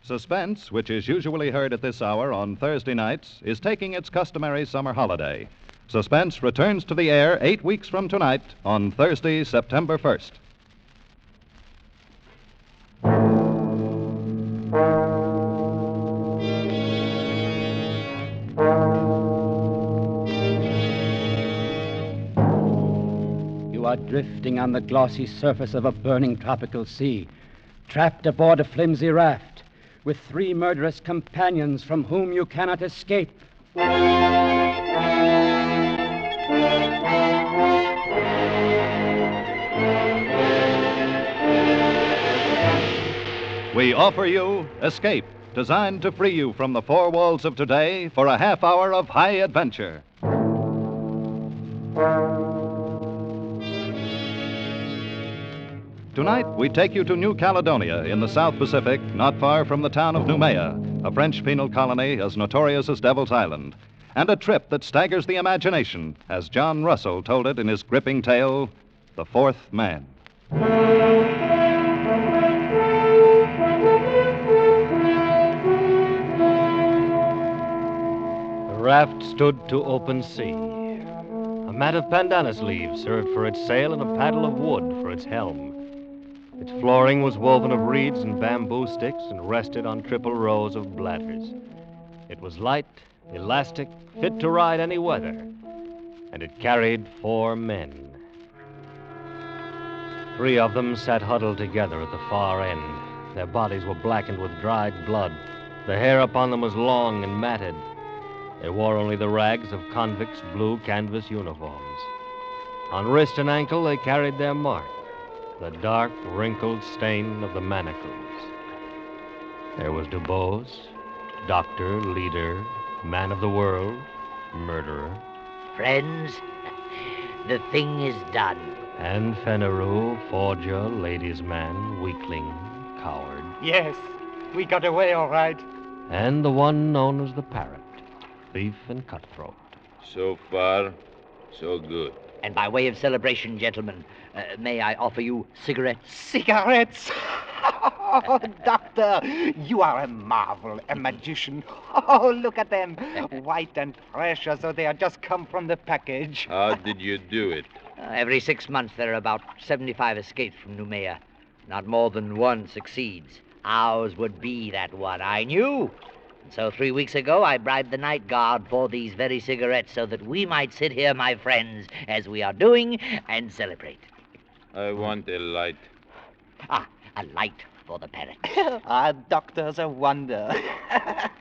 Suspense, which is usually heard at this hour on Thursday nights, is taking its customary summer holiday. Suspense returns to the air 8 weeks from tonight on Thursday, September 1st. You are drifting on the glossy surface of a burning tropical sea, trapped aboard a flimsy raft, with 3 murderous companions from whom you cannot escape. We offer you Escape, designed to free you from the 4 walls of today for a half hour of high adventure. Tonight, we take you to New Caledonia in the South Pacific, not far from the town of Noumea, a French penal colony as notorious as Devil's Island, and a trip that staggers the imagination, as John Russell told it in his gripping tale, The Fourth Man. The raft stood to open sea. A mat of pandanus leaves served for its sail and a paddle of wood for its helm. Its flooring was woven of reeds and bamboo sticks and rested on triple rows of bladders. It was light, elastic, fit to ride any weather, and it carried 4 men. 3 of them sat huddled together at the far end. Their bodies were blackened with dried blood. The hair upon them was long and matted. They wore only the rags of convicts' blue canvas uniforms. On wrist and ankle they carried their mark, the dark, wrinkled stain of the manacles. There was Dubose, doctor, leader, man of the world, murderer. Friends, the thing is done. And Fenneru, forger, ladies' man, weakling, coward. Yes, we got away all right. And the one known as the Parrot, thief and cutthroat. So far, so good. And by way of celebration, gentlemen, may I offer you cigarettes? Cigarettes? Oh, Doctor, you are a marvel, a magician. Oh, look at them, white and fresh as though they had just come from the package. How did you do it? Every 6 months there are about 75 escapes from Noumea. Not more than 1 succeeds. Ours would be that one, I knew. And so 3 weeks ago, I bribed the night guard for these very cigarettes so that we might sit here, my friends, as we are doing, and celebrate. I want a light. Ah, a light for the Parrot. Our doctor's a wonder.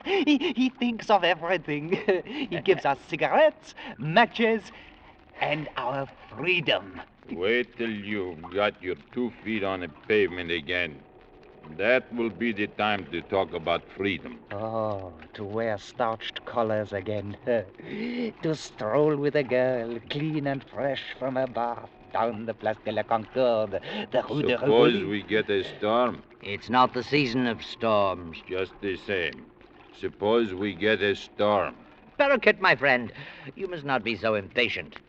He thinks of everything. He gives us cigarettes, matches, and our freedom. Wait till you've got your 2 feet on the pavement again. That will be the time to talk about freedom. Oh, to wear starched collars again. To stroll with a girl, clean and fresh from her bath, down the Place de la Concorde, the Rue de Suppose Rivoli. we get a storm. It's not the season of storms. Just the same. Suppose we get a storm. Parakeet, my friend, you must not be so impatient.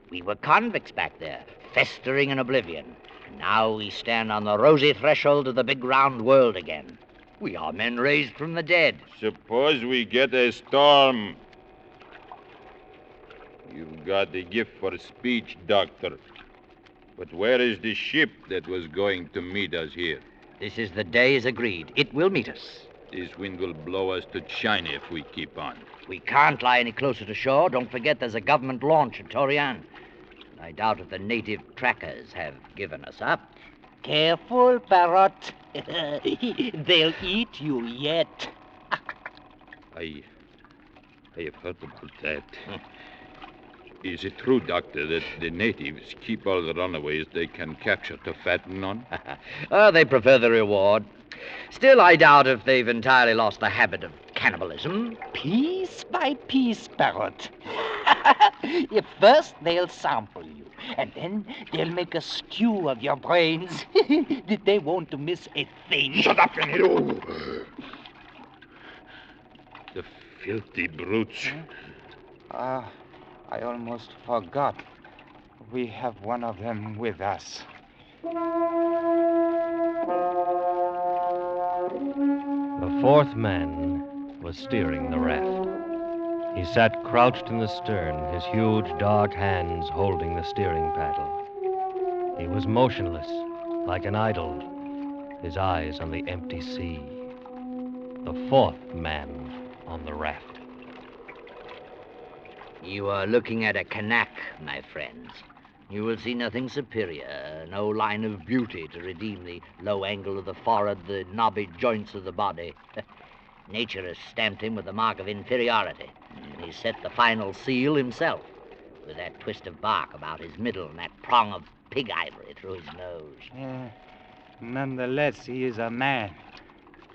We were convicts back there, festering in oblivion. Now we stand on the rosy threshold of the big round world again. We are men raised from the dead. Suppose we get a storm. You've got the gift for speech, Doctor. But where is the ship that was going to meet us here? This is the day as agreed. It will meet us. This wind will blow us to China if we keep on. We can't lie any closer to shore. Don't forget there's a government launch at Torian. I doubt if the native trackers have given us up. Careful, Parrot. They'll eat you yet. I have heard about that. Is it true, Doctor, that the natives keep all the runaways they can capture to fatten on? They prefer the reward. Still, I doubt if they've entirely lost the habit of cannibalism. Piece by piece, Parrot. First, they'll sample you, and then they'll make a stew of your brains. They won't miss a thing. Shut up, Fenneru! The filthy brutes. I almost forgot. We have one of them with us. The fourth man was steering the raft. He sat crouched in the stern, his huge dark hands holding the steering paddle. He was motionless, like an idol, his eyes on the empty sea. The fourth man on the raft. You are looking at a Kanak, my friends. You will see nothing superior, no line of beauty to redeem the low angle of the forehead, the knobby joints of the body. Nature has stamped him with the mark of inferiority, and he's set the final seal himself, with that twist of bark about his middle and that prong of pig ivory through his nose. Nonetheless, he is a man.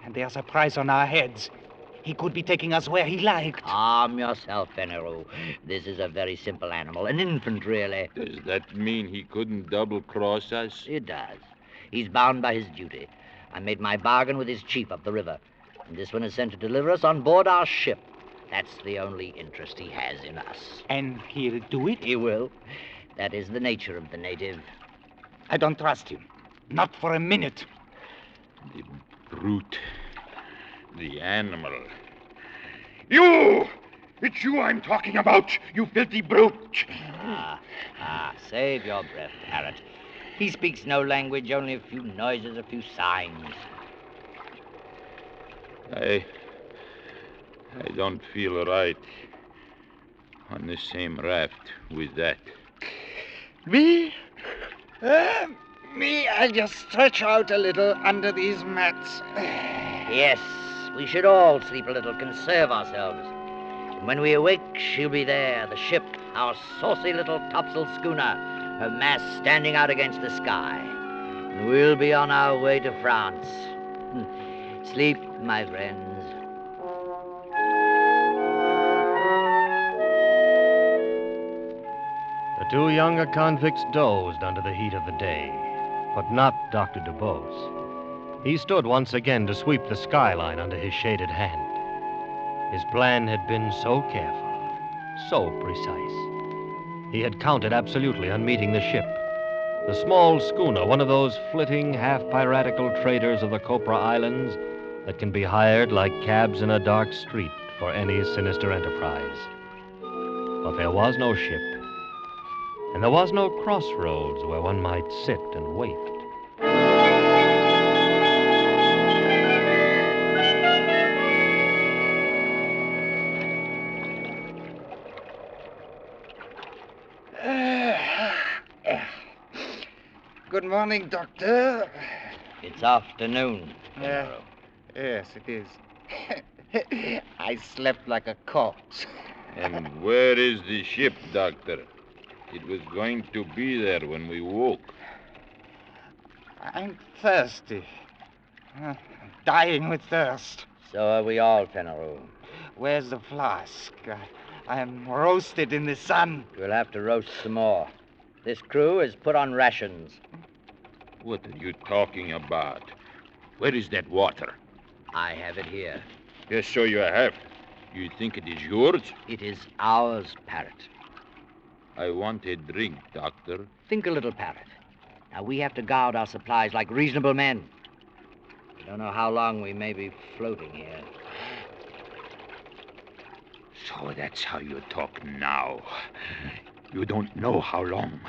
And there's a price on our heads. He could be taking us where he liked. Calm yourself, Fenneru. This is a very simple animal, an infant, really. Does that mean he couldn't double-cross us? It does. He's bound by his duty. I made my bargain with his chief up the river, and this one is sent to deliver us on board our ship. That's the only interest he has in us. And he'll do it? He will. That is the nature of the native. I don't trust him. Not for a minute. The brute. The animal. You! It's you I'm talking about, you filthy brute! Save your breath, parrot. He speaks no language, only a few noises, a few signs. I don't feel right on the same raft with that. Me? I'll just stretch out a little under these mats. Yes, we should all sleep a little, conserve ourselves. And when we awake, she'll be there, the ship, our saucy little topsail schooner, her mast standing out against the sky. And we'll be on our way to France. Sleep, my friends. The two younger convicts dozed under the heat of the day, but not Dr. DuBose. He stood once again to sweep the skyline under his shaded hand. His plan had been so careful, so precise. He had counted absolutely on meeting the ship. The small schooner, one of those flitting, half-piratical traders of the Copra Islands that can be hired like cabs in a dark street for any sinister enterprise. But there was no ship, and there was no crossroads where one might sit and wait. Good morning, Doctor. It's afternoon. Yes, it is. I slept like a corpse. And where is the ship, Doctor? It was going to be there when we woke. I'm thirsty. Dying with thirst. So are we all, Fenneru. Where's the flask? I am roasted in the sun. We'll have to roast some more. This crew is put on rations. What are you talking about? Where is that water? I have it here. Yes, so you have. You think it is yours? It is ours, Parrot. I want a drink, Doctor. Think a little, Parrot. Now, we have to guard our supplies like reasonable men. We don't know how long we may be floating here. So that's how you talk now. You don't know how long.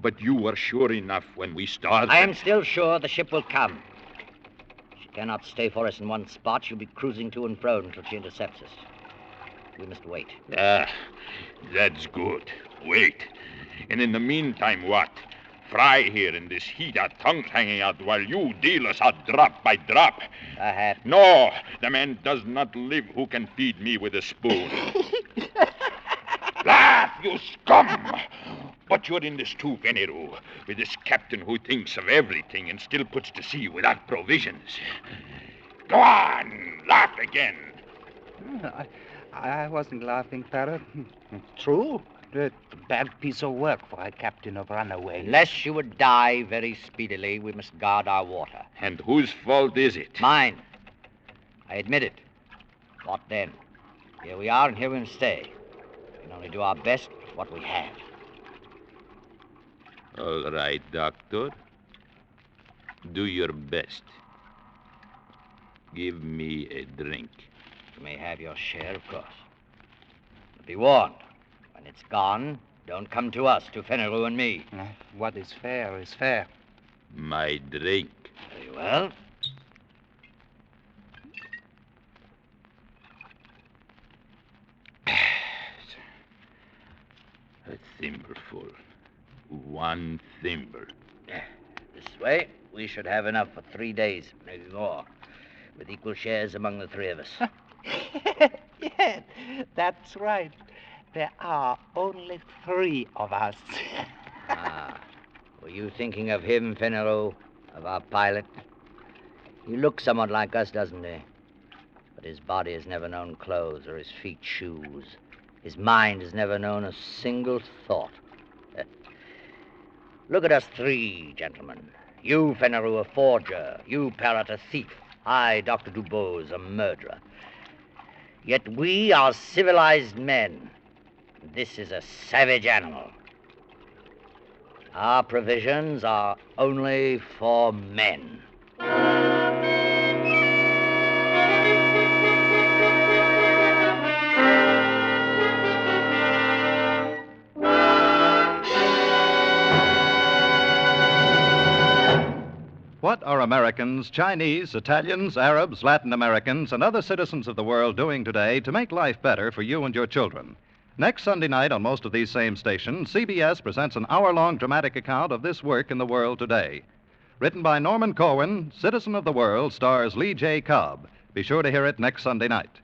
But you were sure enough when we started. I am still sure the ship will come. She cannot stay for us in one spot. She'll be cruising to and fro until she intercepts us. We must wait. That's good. Wait. And in the meantime, what? Fry here in this heat, our tongues hanging out, while you deal us out drop by drop. Perhaps. No, the man does not live who can feed me with a spoon. Laugh, you scum! But you're in this too, Veneru, with this captain who thinks of everything and still puts to sea without provisions. Go on, laugh again. I wasn't laughing, Parrot. True. A bad piece of work for a captain of runaways. Unless you would die very speedily, we must guard our water. And whose fault is it? Mine. I admit it. What then? Here we are, and here we must stay. We can only do our best with what we have. All right, Doctor. Do your best. Give me a drink. You may have your share, of course. But be warned. When it's gone, don't come to us, to Fenneru and me. What is fair is fair. My drink. Very well. A thimbleful. 1 thimble. This way, we should have enough for 3 days, maybe more, with equal shares among the 3 of us. Yes, that's right. There are only 3 of us. Were you thinking of him, Fenneru, of our pilot? He looks somewhat like us, doesn't he? But his body has never known clothes or his feet shoes. His mind has never known a single thought. Look at us 3, gentlemen. You, Fenneru, a forger. You, Parrot, a thief. I, Dr. Dubose, a murderer. Yet we are civilized men. This is a savage animal. Our provisions are only for men. What are Americans, Chinese, Italians, Arabs, Latin Americans, and other citizens of the world doing today to make life better for you and your children? Next Sunday night on most of these same stations, CBS presents an hour-long dramatic account of this work in the world today. Written by Norman Corwin, Citizen of the World stars Lee J. Cobb. Be sure to hear it next Sunday night.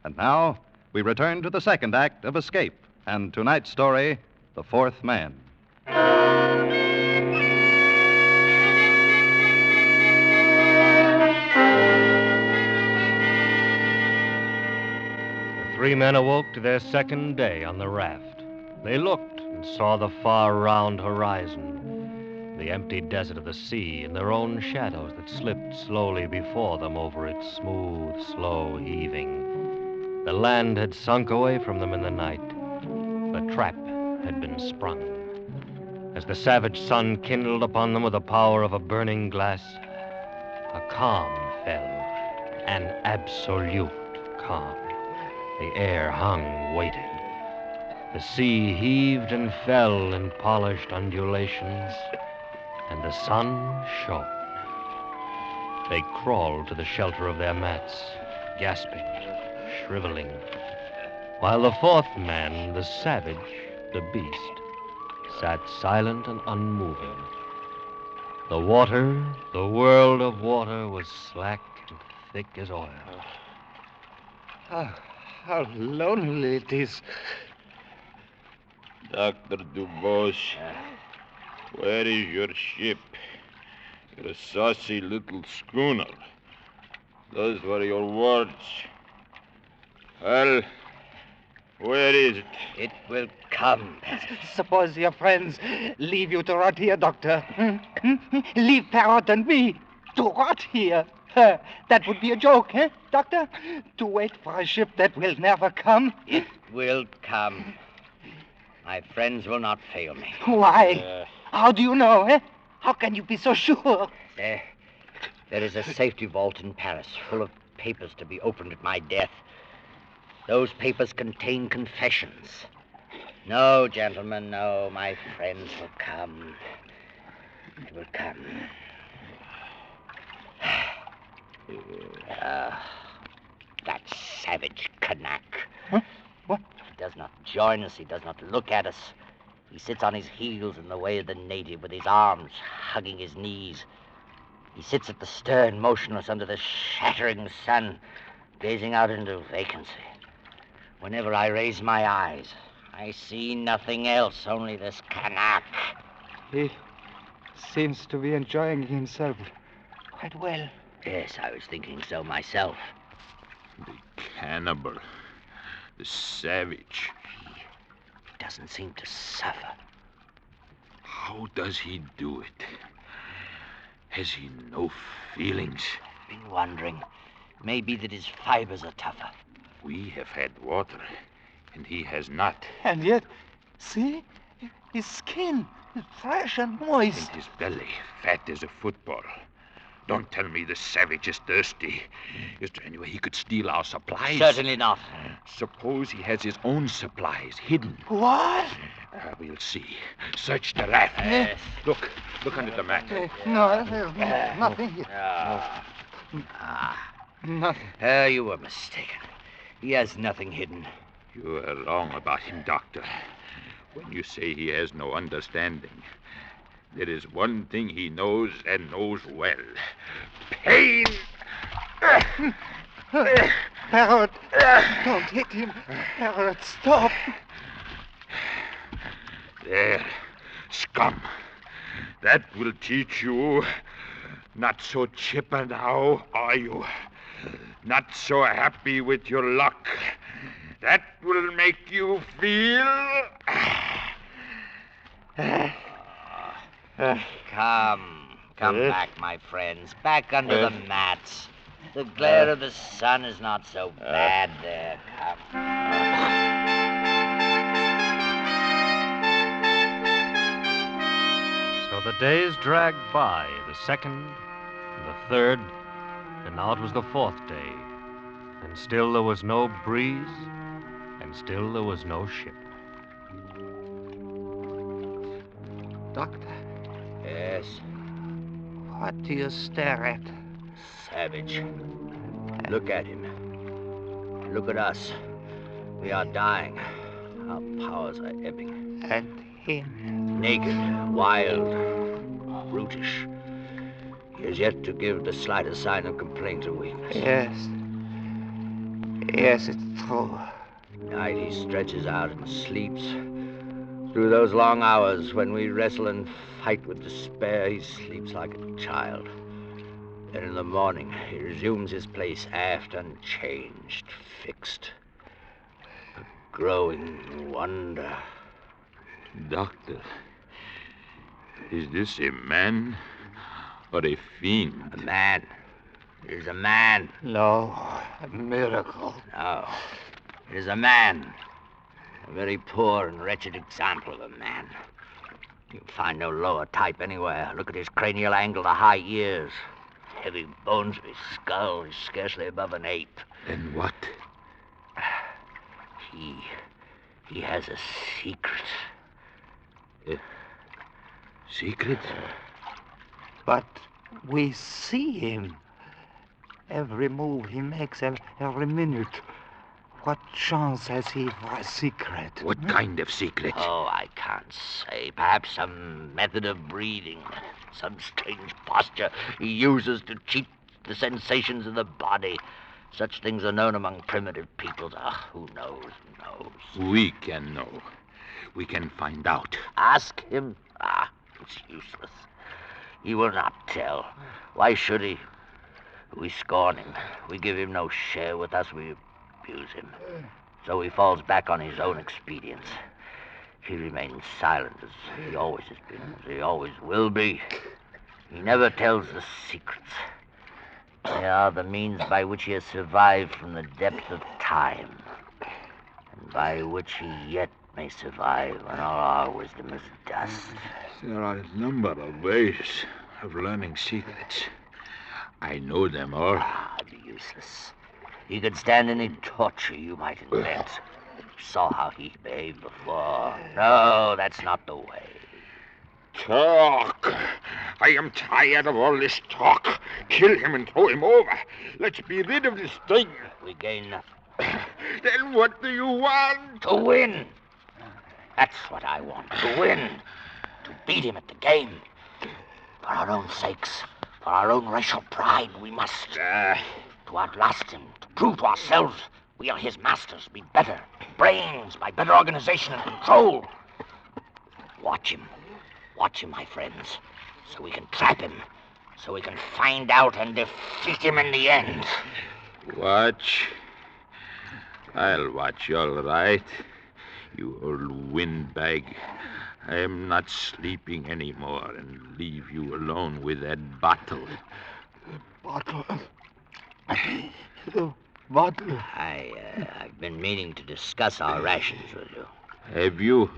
And now, we return to the second act of Escape, and tonight's story, The Fourth Man. The 3 men awoke to their second day on the raft. They looked and saw the far round horizon, the empty desert of the sea, and their own shadows that slipped slowly before them over its smooth, slow heaving. The land had sunk away from them in the night. The trap had been sprung. As the savage sun kindled upon them with the power of a burning glass, a calm fell, an absolute calm. The air hung, waited. The sea heaved and fell in polished undulations, and the sun shone. They crawled to the shelter of their mats, gasping, shriveling, while the 4th man, the savage, the beast, sat silent and unmoving. The water, the world of water, was slack and thick as oil. How lonely it is. Dr. Dubose, where is your ship? Your saucy little schooner. Those were your words. Well, where is it? It will come. Suppose your friends leave you to rot here, Doctor. Leave Parrot and me to rot here. That would be a joke, eh, Doctor? To wait for a ship that will never come. It will come. My friends will not fail me. Why? How do you know, eh? How can you be so sure? There is a safety vault in Paris full of papers to be opened at my death. Those papers contain confessions. No, gentlemen, no. My friends will come. It will come. That savage Kanak. Huh? What? He does not join us. He does not look at us. He sits on his heels in the way of the native, with his arms hugging his knees. He sits at the stern, motionless under the shattering sun, gazing out into vacancy. Whenever I raise my eyes, I see nothing else, only this Kanak. He seems to be enjoying himself quite well. Yes, I was thinking so myself. The cannibal. The savage. He doesn't seem to suffer. How does he do it? Has he no feelings? Been wondering. Maybe that his fibers are tougher. We have had water, and he has not. And yet, see? His skin is fresh and moist. And his belly, fat as a football. Don't tell me the savage is thirsty. Is there any way he could steal our supplies? Certainly not. Suppose he has his own supplies hidden. What? We'll see. Search the raft. Yes. Look under the mat. No, there's nothing here. Nothing. You were mistaken. He has nothing hidden. You are wrong about him, Doctor. When you say he has no understanding, there is one thing he knows and knows well. Pain! Parrot, don't hit him. Parrot, stop. There, scum. That will teach you. Not so chipper now, are you? Not so happy with your luck. That will make you feel... Come back, my friends. Back under the mats. The glare of the sun is not so bad there. Come. So the days dragged by, the second, the third, and now it was the fourth day. And still there was no breeze, and still there was no ship. Doctor, Yes, what do you stare at? savage. Look at him. Look at us. We are dying. Our powers are ebbing. And him? Naked, wild, brutish. He has yet to give the slightest sign of complaint or weakness. Yes, it's true. Night he stretches out and sleeps. Through those long hours when we wrestle and fight with despair, he sleeps like a child. Then in the morning, he resumes his place aft unchanged, fixed. A growing wonder. Doctor, is this a man or a fiend? A man. It is a man. No, a miracle. No, it is a man. A very poor and wretched example of a man. You'll find no lower type anywhere. Look at his cranial angle, the high ears. Heavy bones of his skull is scarcely above an ape. And what? He has a secret. Secret? But we see him. Every move he makes, every minute. What chance has he for a secret? What kind of secret? Oh, I can't say. Perhaps some method of breathing. Some strange posture he uses to cheat the sensations of the body. Such things are known among primitive peoples. Who knows? Who knows? We can know. We can find out. Ask him? It's useless. He will not tell. Why should he? We scorn him. We give him no share with us. We abuse him. So he falls back on his own expedients. He remains silent as he always has been, as he always will be. He never tells the secrets. They are the means by which he has survived from the depth of time, and by which he yet may survive when all our wisdom is dust. There are a number of ways of learning secrets. I know them all. It'd be useless. He could stand any torture you might invent. You saw how he behaved before. No, that's not the way. Talk. I am tired of all this talk. Kill him and throw him over. Let's be rid of this thing. We gain nothing. Then what do you want? To win. That's what I want. To win. To beat him at the game. For our own sakes. For our own racial pride, we must. To outlast him. To prove to ourselves we are his masters. Be better. Brains by better organization and control. Watch him. Watch him, my friends. So we can trap him. So we can find out and defeat him in the end. Watch. I'll watch you all right. You old windbag. I am not sleeping anymore and leave you alone with that bottle. Bottle. The bottle. I've been meaning to discuss our rations with you. Have you?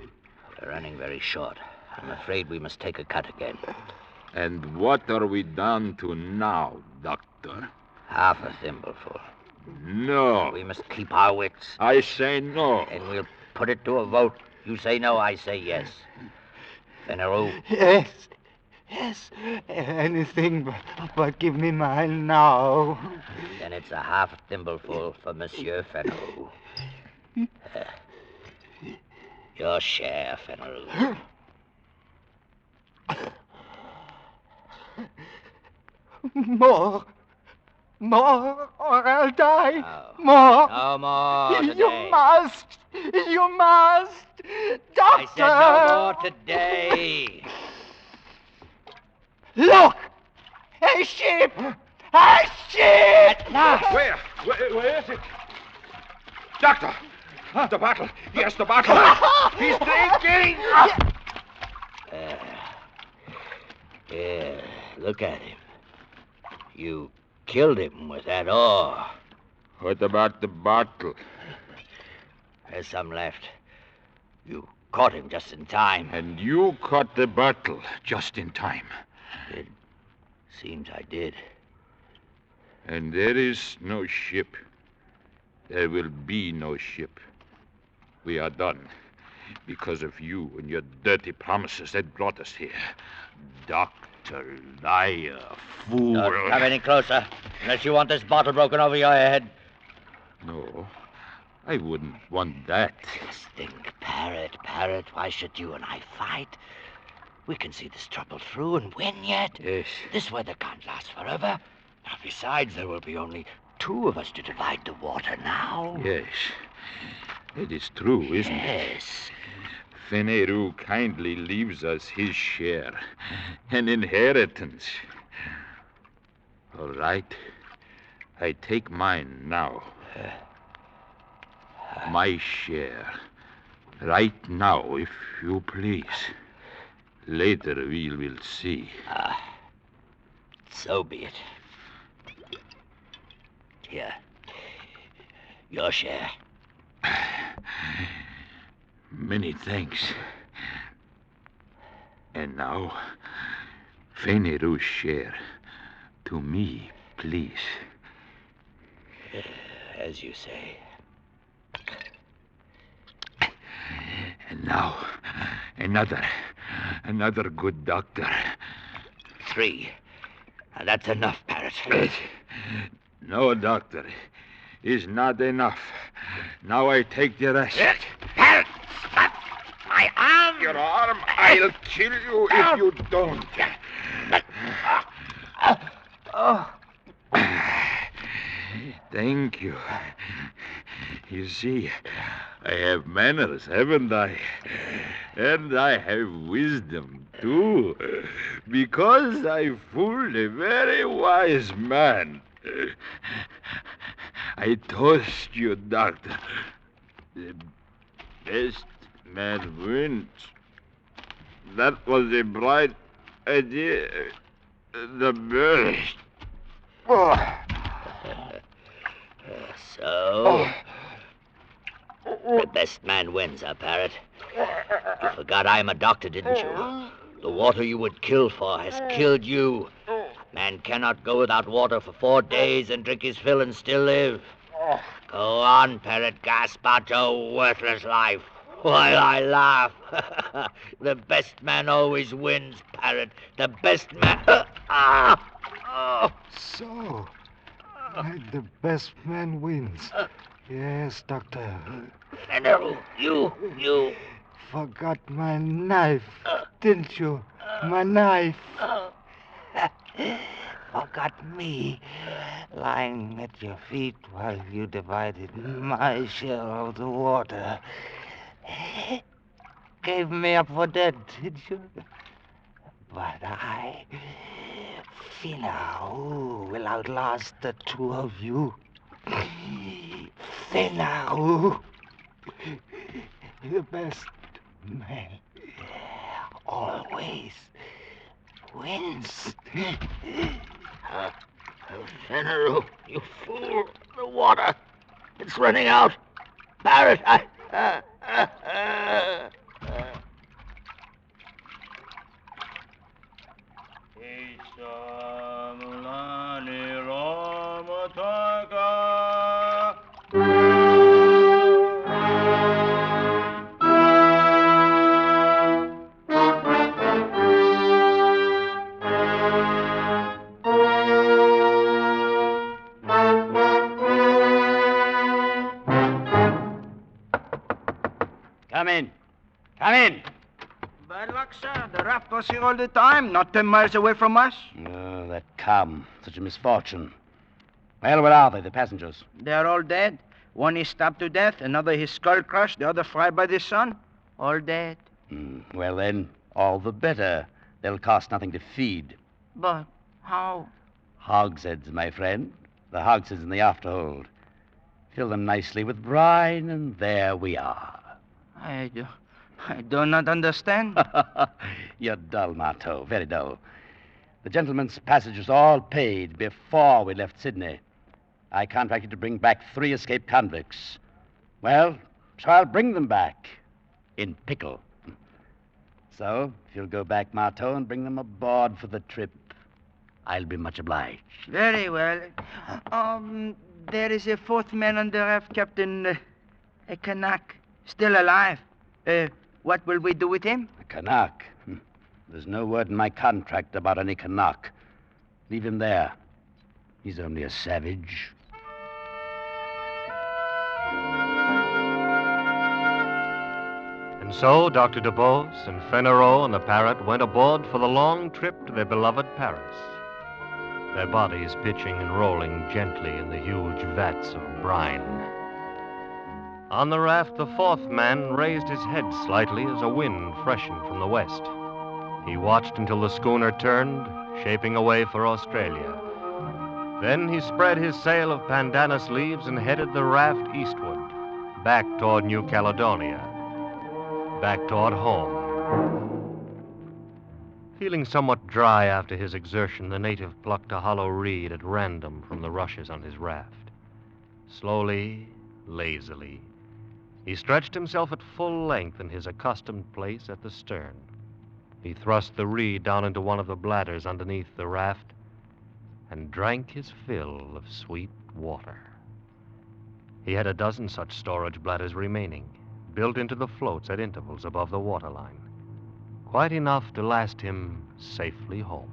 We're running very short. I'm afraid we must take a cut again. And what are we down to now, Doctor? Half a thimbleful. No. We must keep our wits. I say no. And we'll put it to a vote. You say no, I say yes. Fenneru. Yes. Yes. Anything but give me mine now. Then it's a half thimbleful for Monsieur Fenneru. Your share, Fenneru. More, or I'll die. No. More. No more today. You must. Doctor! I said no more today. Look! A ship! A ship! At last! Where is it? Doctor! The bottle. Yes, the bottle. He's drinking. Yeah, look at him. You killed him with that oar. What about the bottle? There's some left. You caught him just in time. And you caught the bottle just in time. It seems I did. And there is no ship. There will be no ship. We are done. Because of you and your dirty promises that brought us here. Doctor, liar, fool. Don't come any closer, unless you want this bottle broken over your head. No, I wouldn't want that. Just think, Parrot, why should you and I fight? We can see this trouble through and win yet. Yes. This weather can't last forever. Now, besides, there will be only two of us to divide the water now. Yes. It is true, isn't it? Yes. Fenneru kindly leaves us his share, an inheritance. All right. I take mine now. My share. Right now, if you please. Later we will see. So be it. Here. Your share. Many thanks. And now, Fenneru's share. To me, please. As you say. And now, another good doctor. 3. Now, that's enough, Parrot. No, doctor. Is not enough. Now I take the rest. Parrot! Stop! My arm! Your arm, I'll kill you if you don't. Thank you. You see, I have manners, haven't I? And I have wisdom, too. Because I fooled a very wise man. I toast you, Doctor. The best man wins. That was a bright idea. The best. So, the best man wins, huh, Parrot? You forgot I'm a doctor, didn't you? The water you would kill for has killed you. Man cannot go without water for 4 days and drink his fill and still live. Go on, Parrot, gasp out your worthless life while I laugh. The best man always wins, Parrot. The best man... So, the best man wins. Yes, Doctor. Fenneru, you... Forgot my knife, didn't you? My knife. Forgot me, lying at your feet while you divided my share of the water. Gave me up for dead, did you? But I, Fenneru, will outlast the two of you. Fenneru, the best man, always wins. Fenneru, you fool. The water. It's running out. Parrot, Come in. Bad luck, sir. The raft was here all the time, not 10 miles away from us. Oh, that calm. Such a misfortune. Well, where are they, the passengers? They're all dead. One is stabbed to death, another his skull crushed, the other fried by the sun. All dead. Well, then, all the better. They'll cost nothing to feed. But how? Hogsheads, my friend. The hogsheads in the afterhold. Fill them nicely with brine, and there we are. I do not understand. You're dull, Marteau. Very dull. The gentleman's passage was all paid before we left Sydney. I contracted to bring back 3 escaped convicts. Well, so I'll bring them back. In pickle. So, if you'll go back, Marteau, and bring them aboard for the trip, I'll be much obliged. Very well. There is a 4th man on the raft, Captain. A Canuck. Still alive. What will we do with him? A Canuck? There's no word in my contract about any Canuck. Leave him there. He's only a savage. And so Dr. DeBose and Fennereau and the Parrot went aboard for the long trip to their beloved Paris, their bodies pitching and rolling gently in the huge vats of brine. On the raft, the 4th man raised his head slightly as a wind freshened from the west. He watched until the schooner turned, shaping away for Australia. Then he spread his sail of pandanus leaves and headed the raft eastward, back toward New Caledonia, back toward home. Feeling somewhat dry after his exertion, the native plucked a hollow reed at random from the rushes on his raft. Slowly, lazily, he stretched himself at full length in his accustomed place at the stern. He thrust the reed down into one of the bladders underneath the raft and drank his fill of sweet water. He had a dozen such storage bladders remaining, built into the floats at intervals above the waterline, quite enough to last him safely home.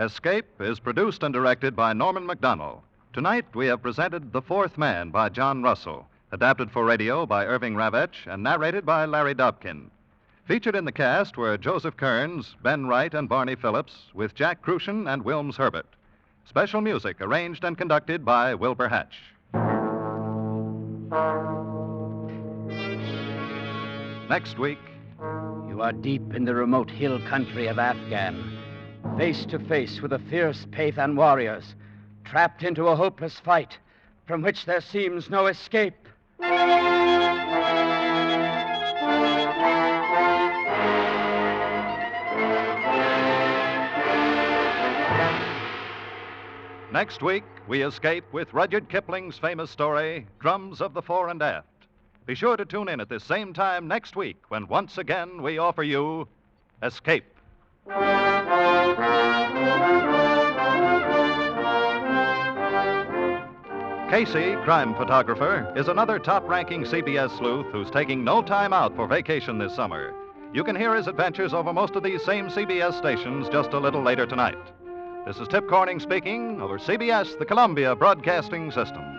Escape is produced and directed by Norman MacDonald. Tonight, we have presented The 4th Man by John Russell, adapted for radio by Irving Ravech and narrated by Larry Dobkin. Featured in the cast were Joseph Kearns, Ben Wright, and Barney Phillips, with Jack Crucian and Wilms Herbert. Special music arranged and conducted by Wilbur Hatch. Next week, You are deep in the remote hill country of Afghan, face to face with the fierce Pathan warriors, trapped into a hopeless fight from which there seems no escape. Next week, we escape with Rudyard Kipling's famous story, Drums of the Fore and Aft. Be sure to tune in at this same time next week when once again we offer you Escape. Casey, crime photographer, is another top-ranking CBS sleuth who's taking no time out for vacation this summer. You can hear his adventures over most of these same CBS stations just a little later tonight. This is Tip Corning speaking over CBS, the Columbia Broadcasting System.